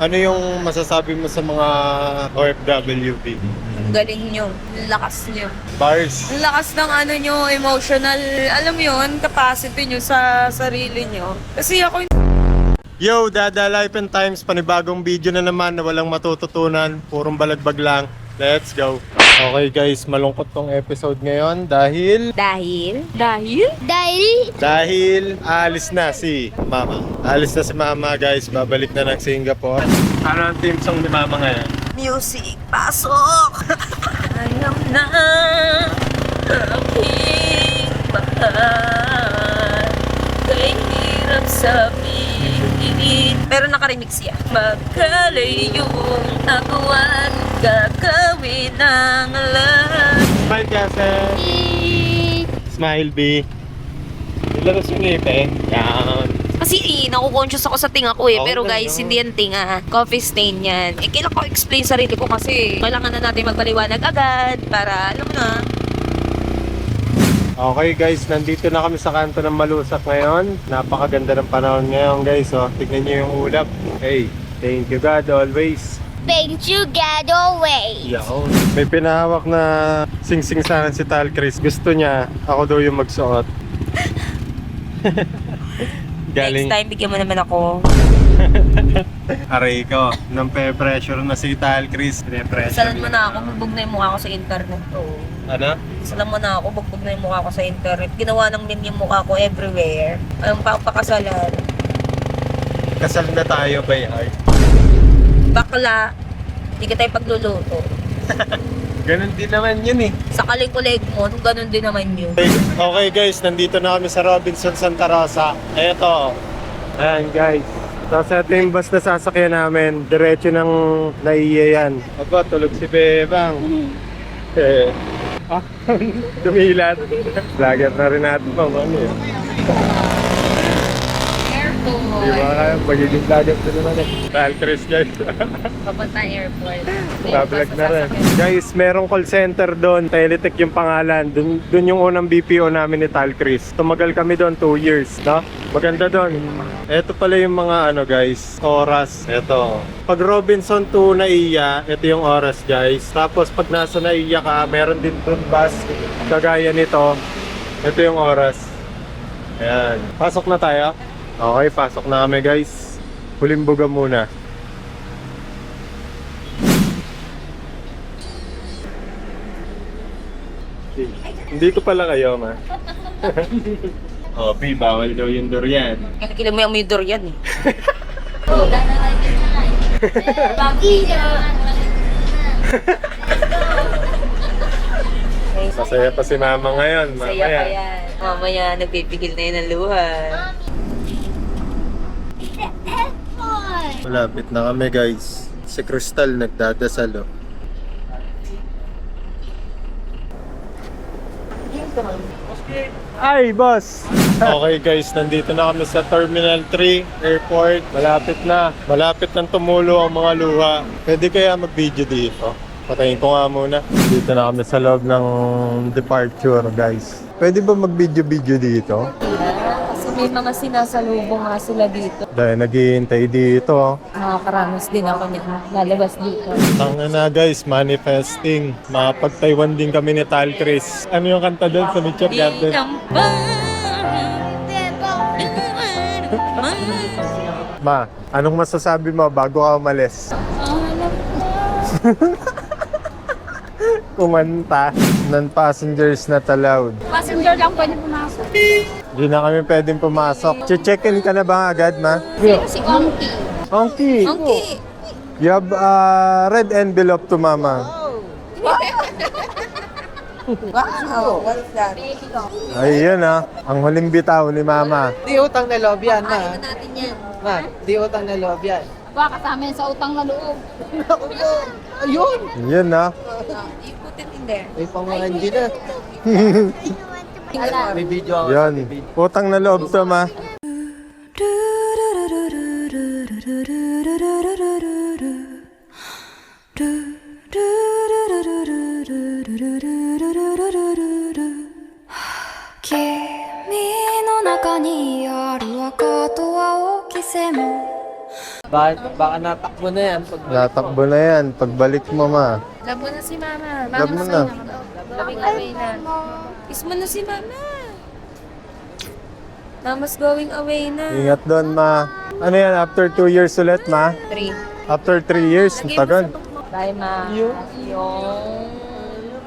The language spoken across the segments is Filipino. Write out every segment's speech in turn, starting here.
Ano yung masasabi mo sa mga OFWB? Ang galing nyo. Ang lakas nyo. Bars. Ang lakas ng ano nyo, emotional, alam mo yun, capacity nyo sa sarili nyo. Kasi ako Yo, Dada Life and Times, panibagong video na naman na walang matututunan, purong balagbag lang. Let's go! Okay guys, malungkot tong episode ngayon dahil alis na si Mama. Alis na si Mama guys, babalik na ng Singapore. Ano ang team song ni Mama ngayon? music, pasok! Alam na aking mahal, kay hirap sabihin. Pero naka-remix yan. Magkalayong ako at gagawin ang lahat. Smile kasi. Smile B. Ilaros yung ngipin. Yan. Kasi naku-conscious ako sa tinga ko eh. Okay, Pero guys, no. hindi yan tinga. Coffee stain yan. Eh, kailangan ko explain sarili ko kasi kailangan na natin magpaliwanag agad para alam mo na. Okay guys, nandito na kami sa kanto ng Malusak ngayon. Napakaganda ng panahon ngayon guys. Oh, tignan nyo yung ulap. Hey, thank you God always. Thank you, God, always. Yaon. May pinahawak na sing-sing sa akin si Tal Chris. Gusto niya, ako daw yung magsuot. Next time, bigyan mo naman ako. Aray ko, nang pe-pressure na si Tal Chris. Salan mo na ako, bugbog na yung mukha ko sa internet. Oo. Ano? Salan mo na ako, bugbog na yung mukha ko sa internet. Ginawa ng meme yung mukha ko everywhere. Ang papakasalan. Kasal na tayo by heart. Bakla, hindi ka tayo pagluluto. Ganun din naman yun eh. Sa kalikuleg mo, ganun din naman yun. Okay guys, nandito na kami sa Robinson Santa Rosa. Eto. Ayan guys. Tapos ito yung bus na sasakyan namin. Diretso ng Naiya yan. Aba, tulog si Bebang. Dumilat. Vlogger na rin natin pa. Ano yun? Di ba kaya magiging vlogger na naman eh. Tal Chris guys. Papunta airport. Bablog na rin. Guys, merong call center doon. Teletech yung pangalan. Doon yung unang BPO namin ni Tal Chris. Tumagal kami doon 2 years. No? Maganda doon. Ito pala yung mga ano guys, oras. Ito. Pag Robinson to Naiya, ito yung oras guys. Tapos pag nasa Naiya ka, meron din doon bus. Kagaya nito. Ito yung oras. Ayan. Pasok na tayo. Okay, pasok na kami guys. Hulimbuga muna. Hindi ko pala kayo, ma. Oh, P, bawal daw yung durian. Kailan mo yung may durian eh. Masaya pa si mama ngayon. Saya pa Mamaya. yan. Mamaya, nagpipigil na yun ng luha. Malapit na kami guys. Si Crystal nagdadasal oh. Ay, boss! Okay guys, nandito na kami sa Terminal 3 Airport. Malapit na. Malapit nang tumulo ang mga luha. Pwede kaya mag-video dito? Patayin ko nga muna. Dito na kami sa loob ng departure guys. Pwede ba mag-video dito? Kasi may mga sinasalubong nga sila dito. Dahil naghihintay dito. Nakakaranas din ako niya. Lalabas dito. Tanga na guys, manifesting. Mapag-Taiwan din kami ni Tal Chris. Ano yung kanta doon sa Mitchell Garden? Ma, anong masasabi mo bago ka umalis? Kumanta. Non-passengers not allowed. Passenger lang pwede pumasok. Hindi na kami pwedeng pumasok. Che-check-in ka na ba agad, ma? Si Ongki. Ongki! Okay. You have a red envelope to mama. Wow, what's that? Ayun ah, ang huling bitaw ni mama. Di utang na loob yan, ma. Ayaw natin yan. Ma, di utang na loob yan. Baka kasama yan sa utang na loob. Naku po. Ayun! Yun ah. You put it in there. May pamangandi na. May video ako. Yun. Utang na loob to, ma. Baka natakbo na yan. Natakbo na yan. Pagbalik mo, ma. Love mo na si Mama. Love mo na. Loving away na. Kiss mo na si Mama. Mama's going away na. Ingat doon, ma. Ano yan, after 2 years ulit, ma? 3. After 3 years, ang tagal. Bye, Ma. Yung...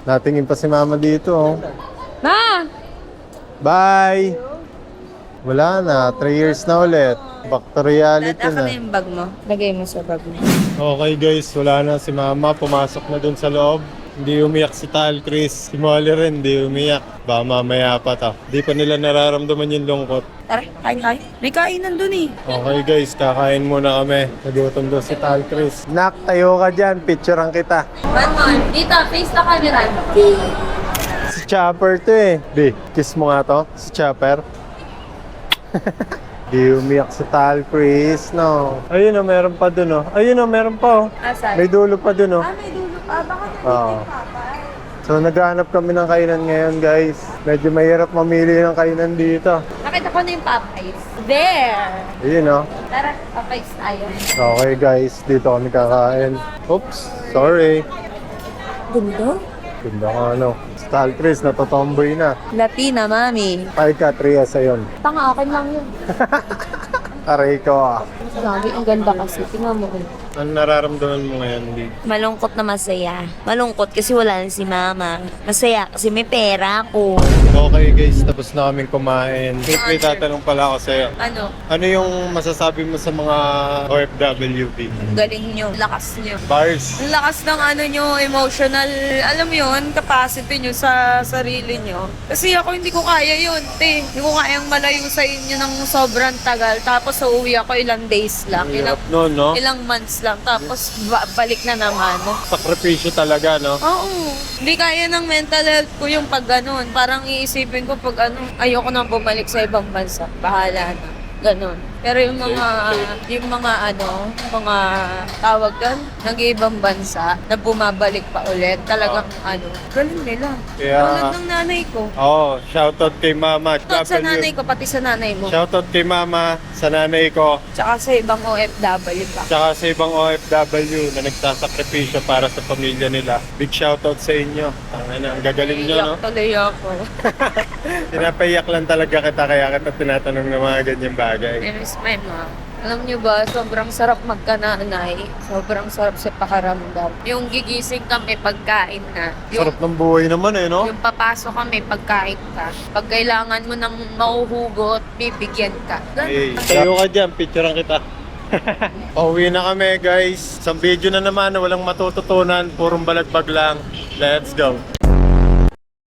Natingin pa si mama dito, oh. Ma! Bye! Wala na, 3 years na ulit. Back to reality Dada ka na. na yung bag mo. Lagay mo sa bag mo. Okay guys, wala na si mama. Pumasok na dun sa loob. Hindi umiyak si Tal, Chris. Si Molly rin, hindi umiyak. Baka mamaya pa ta. Di pa nila nararamdaman yung lungkot. Tara, kain kain. May kainan dun eh. Okay guys, kakain muna kami. Nagutom doon si Tal, Chris. Nak, tayo ka dyan. Picturean kita. One more. Dito, face the camera. Si Chopper to eh. Di, kiss mo nga to. Si Chopper. Di umiyak si Tal, Chris. No. Ayun o, meron pa dun o. Ayun o, meron pa o. Asan? May dulo pa dun o. May dulo pa. Baka Oo. So naghahanap kami ng kainan ngayon guys. Medyo mahirap mamili ng kainan dito. nakita ko na yung Popeyes. There! Ayun o. Tara, Popeyes tayo. Okay guys, dito kami kakain. Oops, sorry. Gundo? Ganda ka ano. Si Tal, Chris, natotomboy na. Latina, mami. 5 ka, 3 sa'yon. Tanga, akin lang yun. Aray ko ah. Sabi, ang ganda kasi. Tingnan mo. Ano nararamdaman mo ngayon, Lee? Malungkot na masaya. Malungkot kasi wala na si Mama. Masaya kasi may pera ako. Okay guys, tapos na kaming kumain. May tatanong pala ako sa'yo. Ano? Ano yung masasabi mo sa mga OFWB? Galing nyo. Lakas nyo. Bars. Ang lakas ng ano nyo, emotional, alam mo yun, capacity nyo sa sarili nyo. Kasi ako hindi ko kaya yun, te. Hindi ko kayang malayo sa inyo ng sobrang tagal. Tapos uuwi ako ilang days lang, Hirap nun, no? ilang months lang. Tapos balik na naman. Sakripisyo talaga, no? Oo. Hindi kaya ng mental health ko yung pag ganun. Parang iisipin ko pag ano, ayoko nang bumalik sa ibang bansa. Bahala na. Ganun. Pero yung mga mga tawag doon, nag-iibang bansa, na bumabalik pa ulit, talagang ganun nila. Kaya- Tulad ng nanay ko. Oo, shoutout kay Mama. Shoutout sa nanay ko, pati sa nanay mo. Shoutout kay Mama, sa nanay ko, Tsaka sa ibang OFW pa. tsaka sa ibang OFW na nagsasakripisyo para sa pamilya nila. Big shoutout sa inyo. Ang gagaling nyo, no? Iyak tuloy ako. Pinapaiyak lang talaga kita, kaya kita tinatanong ng mga ganyang bagay. I miss my mom. Alam niyo ba, sobrang sarap magkananay. Sobrang sarap sa pakaramdam. Yung gigising kami, pagkain na. Yung, Sarap ng buhay naman eh, no? yung papasok kami, pagkain ka. Pag kailangan mo ng mauhugot, bibigyan ka. Hey, Ganun. tayo ka dyan, picturean kita. Pauwi na kami guys. Isang video na naman na walang matututunan, purong balagbag lang. Let's go.